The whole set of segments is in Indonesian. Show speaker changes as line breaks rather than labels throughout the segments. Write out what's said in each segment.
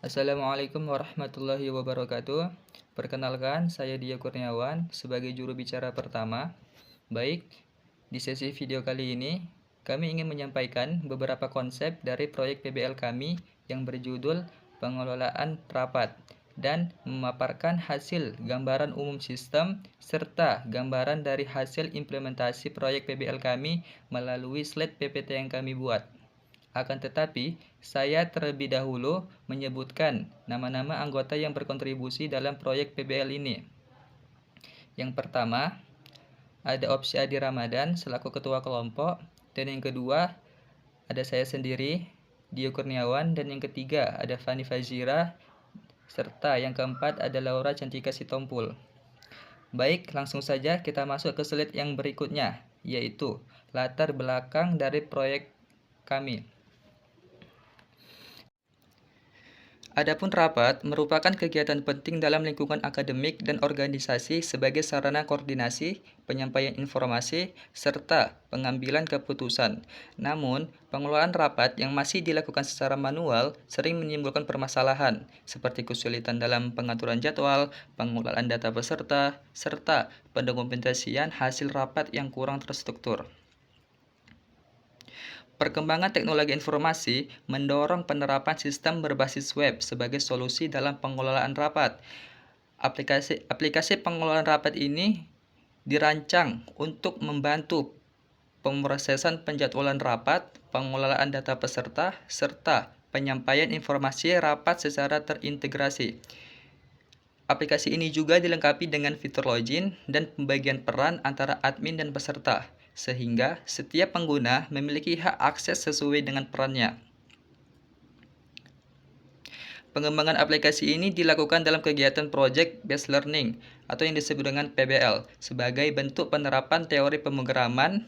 Assalamualaikum warahmatullahi wabarakatuh. Perkenalkan, saya Dia Kurniawan sebagai juru bicara pertama. Baik, di sesi video kali ini, kami ingin menyampaikan beberapa konsep dari proyek PBL kami yang berjudul Pengelolaan Rapat dan memaparkan hasil gambaran umum sistem serta gambaran dari hasil implementasi proyek PBL kami melalui slide PPT yang kami buat. Akan tetapi, saya terlebih dahulu menyebutkan nama-nama anggota yang berkontribusi dalam proyek PBL ini. Yang pertama, ada Opsi Adi Ramadan selaku ketua kelompok, dan yang kedua, ada saya sendiri, Dio Kurniawan, dan yang ketiga, ada Fani Fazira, serta yang keempat ada Laura Cantika Sitompul. Baik, langsung saja kita masuk ke slide yang berikutnya, yaitu latar belakang dari proyek kami. Adapun rapat merupakan kegiatan penting dalam lingkungan akademik dan organisasi sebagai sarana koordinasi, penyampaian informasi, serta pengambilan keputusan. Namun, pengelolaan rapat yang masih dilakukan secara manual sering menimbulkan permasalahan, seperti kesulitan dalam pengaturan jadwal, pengelolaan data peserta, serta pendokumentasian hasil rapat yang kurang terstruktur. Perkembangan teknologi informasi mendorong penerapan sistem berbasis web sebagai solusi dalam pengelolaan rapat. Aplikasi pengelolaan rapat ini dirancang untuk membantu pemrosesan penjadwalan rapat, pengelolaan data peserta, serta penyampaian informasi rapat secara terintegrasi. Aplikasi ini juga dilengkapi dengan fitur login dan pembagian peran antara admin dan peserta, sehingga setiap pengguna memiliki hak akses sesuai dengan perannya. Pengembangan aplikasi ini dilakukan dalam kegiatan Project Based Learning atau yang disebut dengan PBL sebagai bentuk penerapan teori pemrograman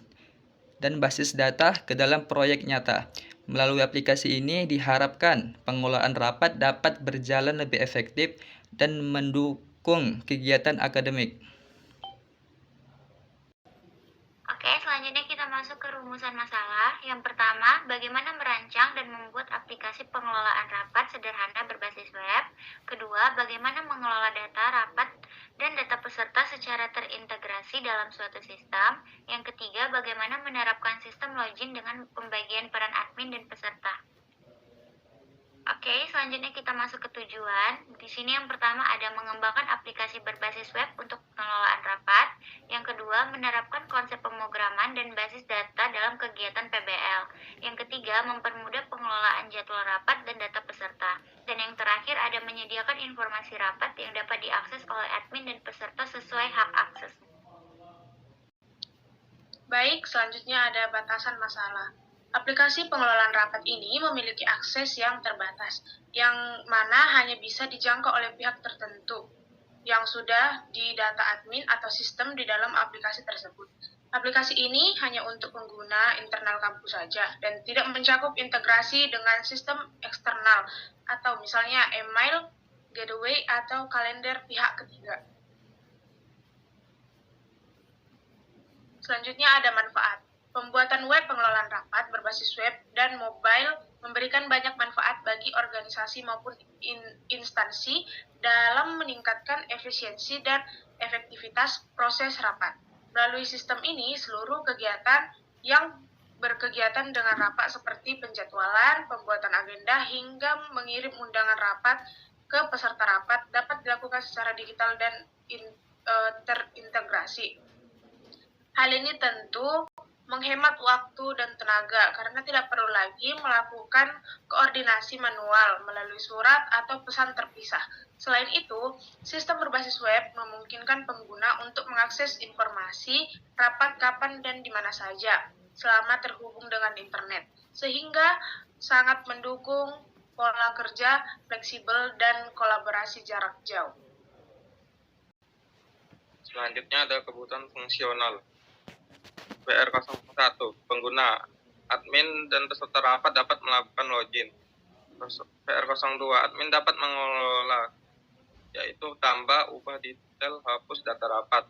dan basis data ke dalam proyek nyata. Melalui aplikasi ini diharapkan pengelolaan rapat dapat berjalan lebih efektif dan mendukung kegiatan akademik.
Oke, selanjutnya kita masuk ke rumusan masalah. Yang pertama, bagaimana merancang dan membuat aplikasi pengelolaan rapat sederhana berbasis web. Kedua, bagaimana mengelola data rapat dan data peserta secara terintegrasi dalam suatu sistem. Yang ketiga, bagaimana menerapkan sistem login dengan pembagian peran admin dan peserta. Oke, selanjutnya kita masuk ke tujuan. Di sini yang pertama ada mengembangkan aplikasi berbasis web untuk pengelolaan rapat. Yang kedua, menerapkan konsep pemrograman dan basis data dalam kegiatan PBL. Yang ketiga, mempermudah pengelolaan jadwal rapat dan data peserta. Dan yang terakhir ada menyediakan informasi rapat yang dapat diakses oleh admin dan peserta sesuai hak akses.
Baik, selanjutnya ada batasan masalah. Aplikasi pengelolaan rapat ini memiliki akses yang terbatas, yang mana hanya bisa dijangkau oleh pihak tertentu yang sudah di data admin atau sistem di dalam aplikasi tersebut. Aplikasi ini hanya untuk pengguna internal kampus saja dan tidak mencakup integrasi dengan sistem eksternal atau misalnya email, gateway, atau kalender pihak ketiga. Selanjutnya ada manfaat. Pembuatan web pengelolaan rapat berbasis web dan mobile memberikan banyak manfaat bagi organisasi maupun instansi dalam meningkatkan efisiensi dan efektivitas proses rapat. Melalui sistem ini, seluruh kegiatan yang berkegiatan dengan rapat seperti penjadwalan, pembuatan agenda, hingga mengirim undangan rapat ke peserta rapat dapat dilakukan secara digital dan terintegrasi. Hal ini tentu menghemat waktu dan tenaga karena tidak perlu lagi melakukan koordinasi manual melalui surat atau pesan terpisah. Selain itu, sistem berbasis web memungkinkan pengguna untuk mengakses informasi rapat kapan dan di mana saja selama terhubung dengan internet, sehingga sangat mendukung pola kerja fleksibel dan kolaborasi jarak jauh.
Selanjutnya ada kebutuhan fungsional. PR01, pengguna, admin dan peserta rapat dapat melakukan login. PR02, admin dapat mengelola, yaitu tambah, ubah detail, hapus data rapat.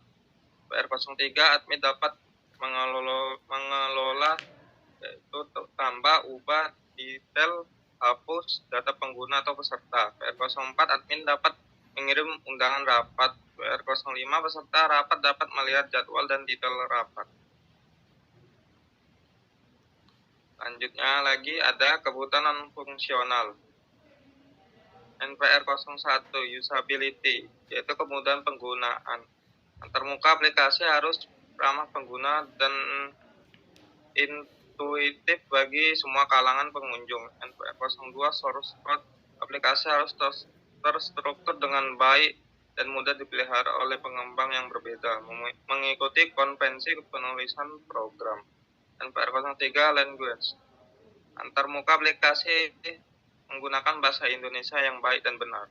PR03, admin dapat mengelola, yaitu tambah, ubah detail, hapus data pengguna atau peserta. PR04 admin dapat mengirim undangan rapat. PR05 peserta rapat dapat melihat jadwal dan detail rapat. Selanjutnya lagi ada kebutuhan non-fungsional. NPR01 usability, yaitu kemudahan penggunaan. Antarmuka aplikasi harus ramah pengguna dan intuitif bagi semua kalangan pengunjung. NPR02 source code aplikasi harus terstruktur dengan baik dan mudah dipelihara oleh pengembang yang berbeda, mengikuti konvensi penulisan program. NPR03 language, antarmuka aplikasi menggunakan bahasa Indonesia yang baik dan benar.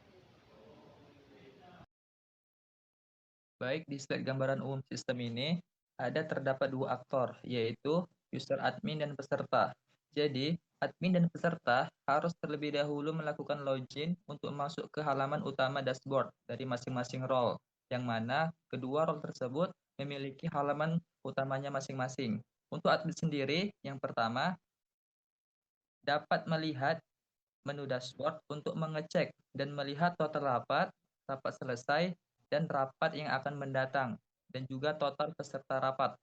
Baik, di slide gambaran umum sistem ini terdapat dua aktor, yaitu user admin dan peserta. Jadi, admin dan peserta harus terlebih dahulu melakukan login untuk masuk ke halaman utama dashboard dari masing-masing role, yang mana kedua role tersebut memiliki halaman utamanya masing-masing. Untuk admin sendiri, yang pertama, dapat melihat menu dashboard untuk mengecek dan melihat total rapat, rapat selesai, dan rapat yang akan mendatang, dan juga total peserta rapat.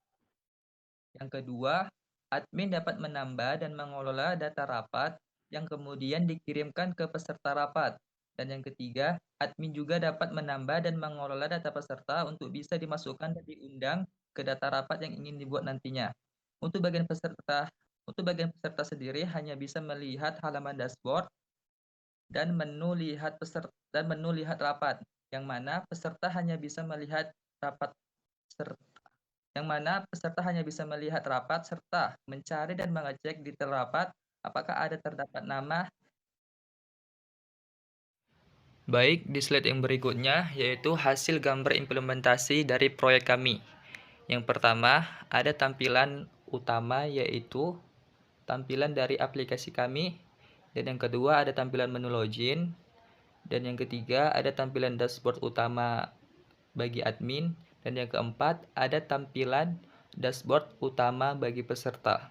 Yang kedua, admin dapat menambah dan mengelola data rapat yang kemudian dikirimkan ke peserta rapat. Dan yang ketiga, admin juga dapat menambah dan mengelola data peserta untuk bisa dimasukkan dan diundang ke data rapat yang ingin dibuat nantinya. Untuk bagian peserta sendiri hanya bisa melihat halaman dashboard dan menu lihat rapat, yang mana peserta hanya bisa melihat rapat serta mencari dan mengecek detail rapat apakah terdapat nama. Baik, di slide yang berikutnya yaitu hasil gambar implementasi dari proyek kami. Yang pertama, ada tampilan utama yaitu tampilan dari aplikasi kami, dan yang kedua ada tampilan menu login, dan yang ketiga ada tampilan dashboard utama bagi admin, dan yang keempat ada tampilan dashboard utama bagi peserta.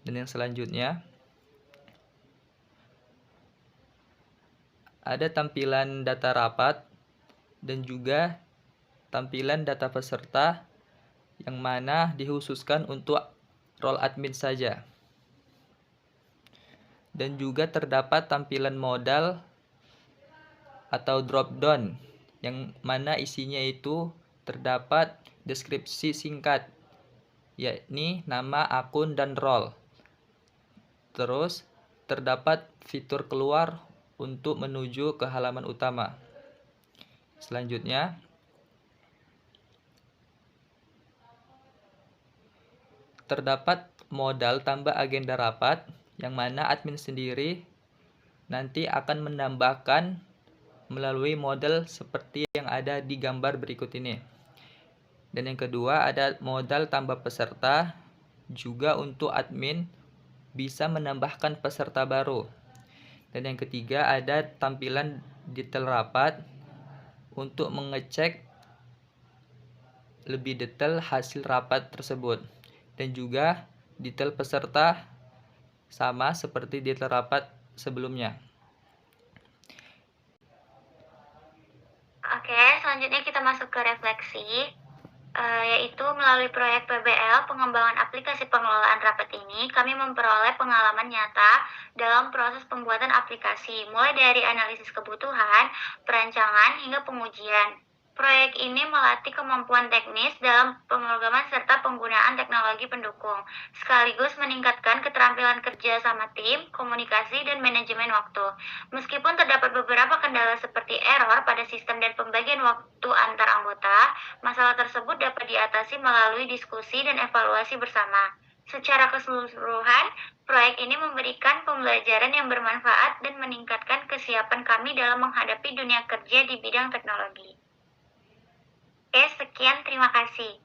Dan yang selanjutnya ada tampilan data rapat dan juga tampilan data peserta yang mana dikhususkan untuk role admin saja. Dan juga terdapat tampilan modal atau drop down yang mana isinya itu terdapat deskripsi singkat, yakni nama, akun, dan role. Terus terdapat fitur keluar untuk menuju ke halaman utama. Selanjutnya terdapat modal tambah agenda rapat yang mana admin sendiri nanti akan menambahkan melalui modal seperti yang ada di gambar berikut ini. Dan yang kedua ada modal tambah peserta, juga untuk admin bisa menambahkan peserta baru. Dan yang ketiga ada tampilan detail rapat untuk mengecek lebih detail hasil rapat tersebut. Dan juga detail peserta sama seperti detail rapat sebelumnya.
Oke, selanjutnya kita masuk ke refleksi, yaitu melalui proyek PBL pengembangan aplikasi pengelolaan rapat ini, kami memperoleh pengalaman nyata dalam proses pembuatan aplikasi, mulai dari analisis kebutuhan, perancangan, hingga pengujian. Proyek ini melatih kemampuan teknis dalam pemrograman serta penggunaan teknologi pendukung, sekaligus meningkatkan keterampilan kerja sama tim, komunikasi, dan manajemen waktu. Meskipun terdapat beberapa kendala seperti error pada sistem dan pembagian waktu antar anggota, masalah tersebut dapat diatasi melalui diskusi dan evaluasi bersama. Secara keseluruhan, proyek ini memberikan pembelajaran yang bermanfaat dan meningkatkan kesiapan kami dalam menghadapi dunia kerja di bidang teknologi. Oke, sekian, terima kasih.